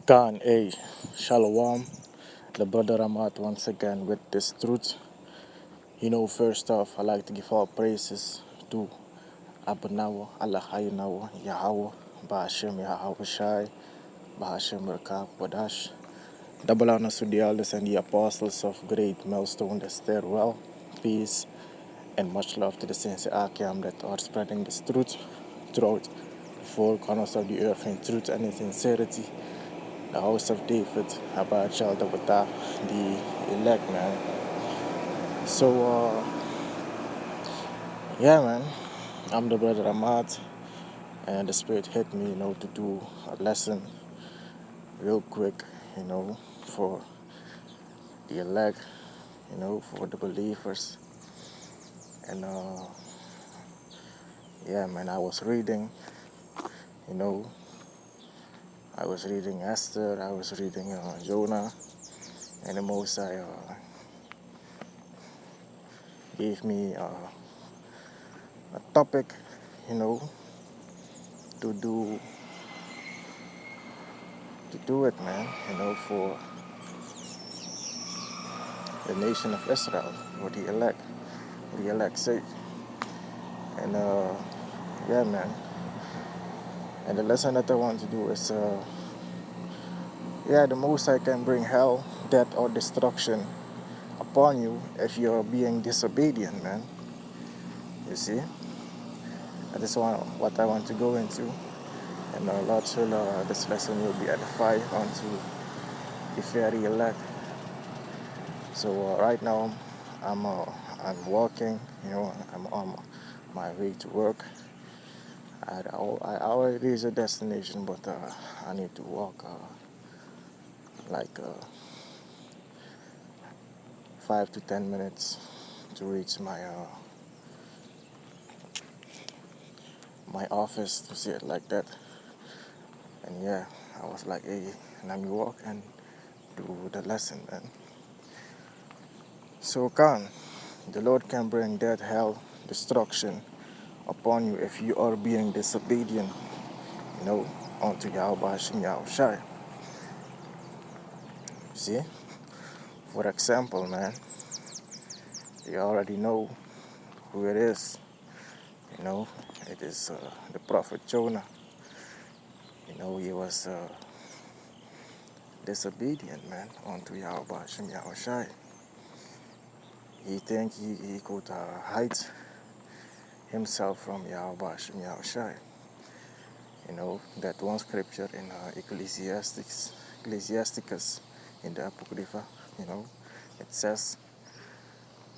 Khan, hey, Shalom, the brother Amat once again with this truth. First off, I like to give all praises to Abanawa, Allah Hayanawa, Yahweh, Bahashem Yahweh Shai, Bahashem Rakab Wadash. Double honors to the elders and the apostles of great milestone that stare well, peace, and much love to the saints of Akim that are spreading this truth throughout the four corners of the earth in truth and in sincerity. The house of David, about child of the elect, man. So, yeah, man, I'm the brother Ahmad, and the Spirit hit me, to do a lesson real quick, for the elect, for the believers. And, yeah, man, I was reading, I was reading Esther, I was reading Jonah, and the Most High gave me a topic, to do it, man, for the nation of Israel, for the elect's sake. And yeah, man. And the lesson that I want to do is, the Most High can bring hell, death, or destruction upon you if you're being disobedient, man. You see? That is what I want to go into. And Lord will, this lesson will be edified onto the very elect. So right now, I'm walking. I'm on my way to work. I already reached a destination, but I need to walk like 5 to 10 minutes to reach my office, to see it like that. And yeah, I was like, hey, let me walk and do the lesson, man. So the Lord can bring death, hell, destruction upon you if you are being disobedient, unto Yahweh Hashem Yahweh Shai. See? For example, man, you already know who it is. It is the prophet Jonah. He was disobedient, man, unto Yahweh Hashem Yahweh Shai. He think he could hide himself from Yahweh Hashem Yahweh Shai. That one scripture in Ecclesiasticus in the Apocrypha, it says,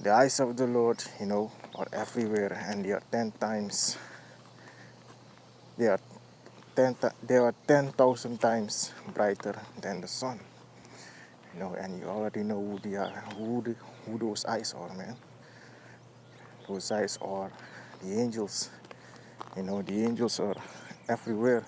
the eyes of the Lord, are everywhere, and they are 10,000 times brighter than the sun. And you already know who they are, who those eyes are, man. Those eyes are the angels. The angels are everywhere.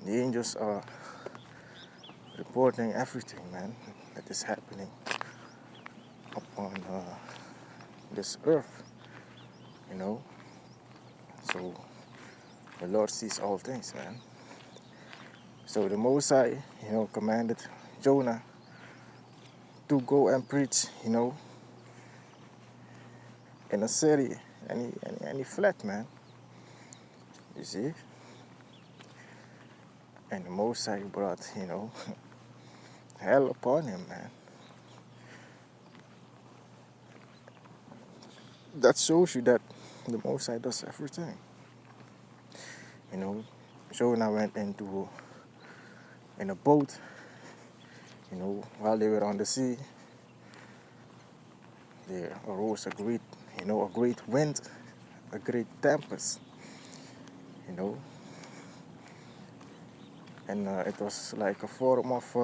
The angels are reporting everything, man, that is happening upon this earth. So the Lord sees all things, man. So the Most High, commanded Jonah to go and preach, in a city, and he fled, man. You see? And the Most High brought, hell upon him, man. That shows you that the Most High does everything. Jonah went in a boat, while they were on the sea. There arose a great wind, a great tempest, and it was like a form of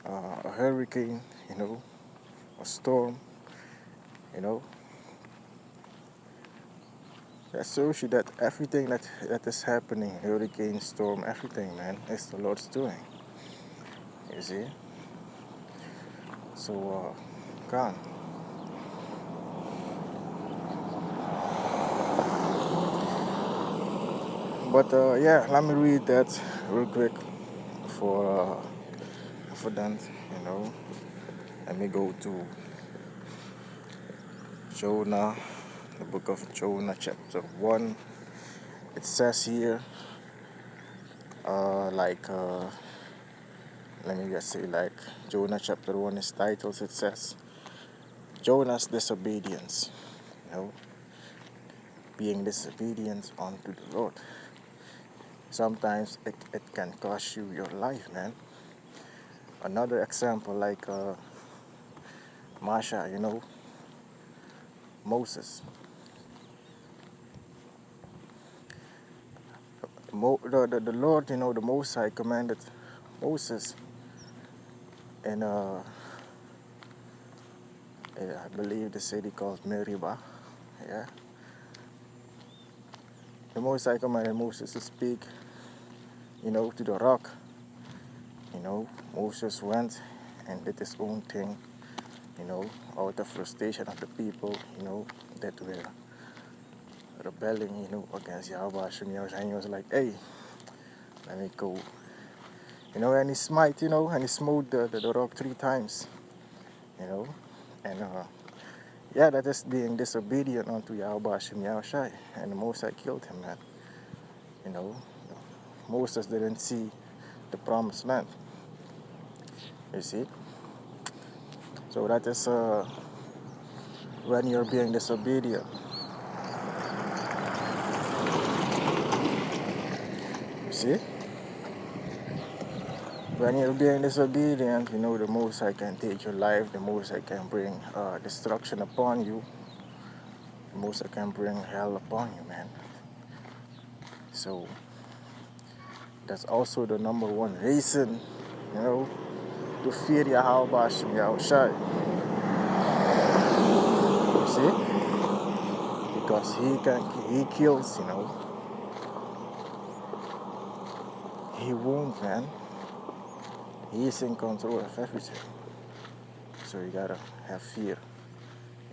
a hurricane, a storm, That shows you that everything that is happening, hurricane, storm, everything, man, is the Lord's doing. You see? So, God. But yeah, let me read that real quick for that, you know. Let me go to Jonah, the book of Jonah, chapter 1. It says here, like, let me just say, like, Jonah chapter 1 is titled, it says, Jonah's disobedience, you know, being disobedient unto the Lord. Sometimes it can cost you your life, man. Another example, like Masha, you know, Moses. The Lord, you know, the Most High commanded Moses in, I believe the city called Meribah, yeah. The Most High commanded Moses to speak, you know, to the rock. You know, Moses went and did his own thing, you know, out of frustration of the people, you know, that were rebelling, you know, against Yahweh Hashem. And he was like, hey, let me go. You know, and he smite, you know, and he smote the rock 3 times, you know. And yeah, that is being disobedient unto Yahweh Hashem Yahushai. And the Most High killed him, man. You know, Moses didn't see the promised land. You see? So that is when you're being disobedient. You see? When you're being disobedient, you know, the Most High can take your life, the Most High can bring destruction upon you, the Most High can bring hell upon you, man. So that's also the number one reason, you know, to fear Yahweh Hashem Yahushai. You see? Because he kills, you know. He won't, man. He is in control of everything. So you gotta have fear,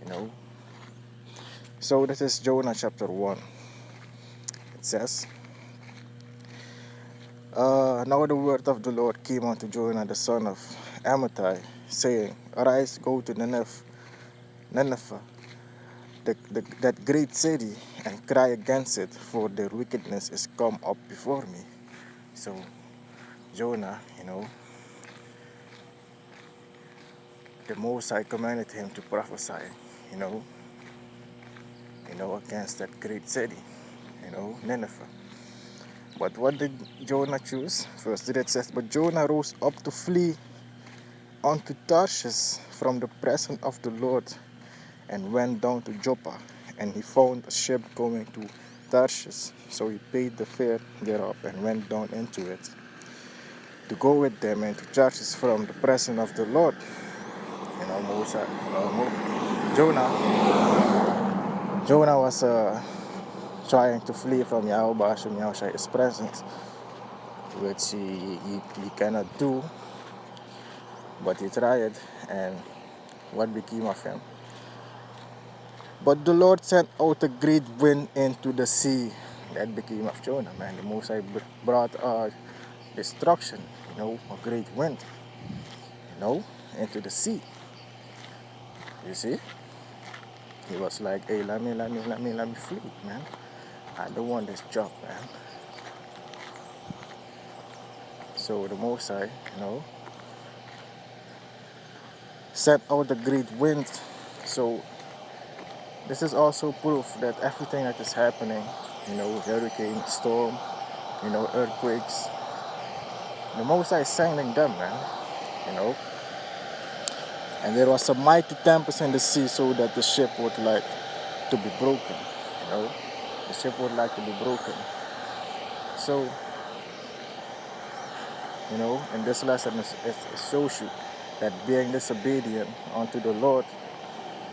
you know. So this is Jonah chapter 1. It says, now the word of the Lord came unto Jonah the son of Amittai, saying, arise, go to Nineveh, that great city, and cry against it, for their wickedness is come up before me. So Jonah, you know, the Most High commanded him to prophesy, you know, against that great city, you know, Nineveh. But what did Jonah choose? Verse 3 it says, but Jonah rose up to flee unto Tarshish from the presence of the Lord, and went down to Joppa, and he found a ship going to Tarshish. So he paid the fare thereof, and went down into it, to go with them and to Tarshish from the presence of the Lord. You know, Jonah was trying to flee from Yahweh Hashem Yahushai's presence, which he cannot do, but he tried, and what became of him? But the Lord sent out a great wind into the sea. That became of Jonah, man. The Most High brought destruction, you know, a great wind, you know, into the sea. You see? He was like, hey, let me flee, man. I don't want this job, man. So the Most High, you know, sent out the great wind. So this is also proof that everything that is happening, you know, hurricane, storm, you know, earthquakes, the Most High is sending them, man, you know. And there was a mighty tempest in the sea, so that the ship would like to be broken, you know. The ship would like to be broken. So, you know, in this lesson, it shows you that being disobedient unto the Lord,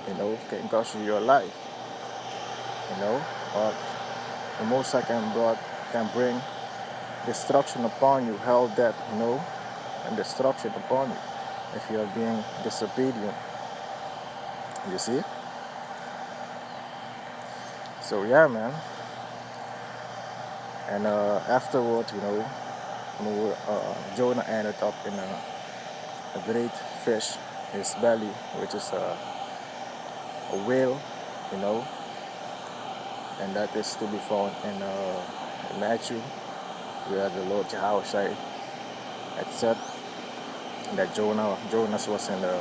you know, can cost you your life, you know, or the Most High can bring destruction upon you, hell, death, you know, and destruction upon you if you are being disobedient. You see? So yeah, man. And afterward, Jonah ended up in a great fish, his belly, which is a whale, you know, and that is to be found in Matthew, where the Lord Jehoshua had said that Jonas was in the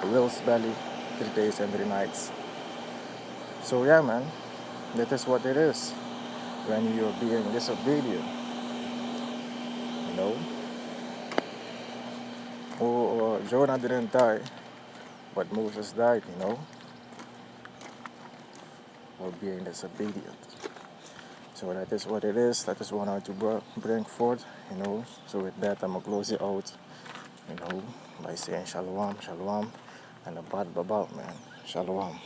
whale's belly 3 days and 3 nights. So yeah, man, that is what it is when you're being disobedient, you know. Or Jonah didn't die, but Moses died, you know, for being disobedient. So that is what it is. That is what I want to bring forth, you know. So with that, I'm gonna close it out, you know, by saying shalom, shalom, and about, man, shalom.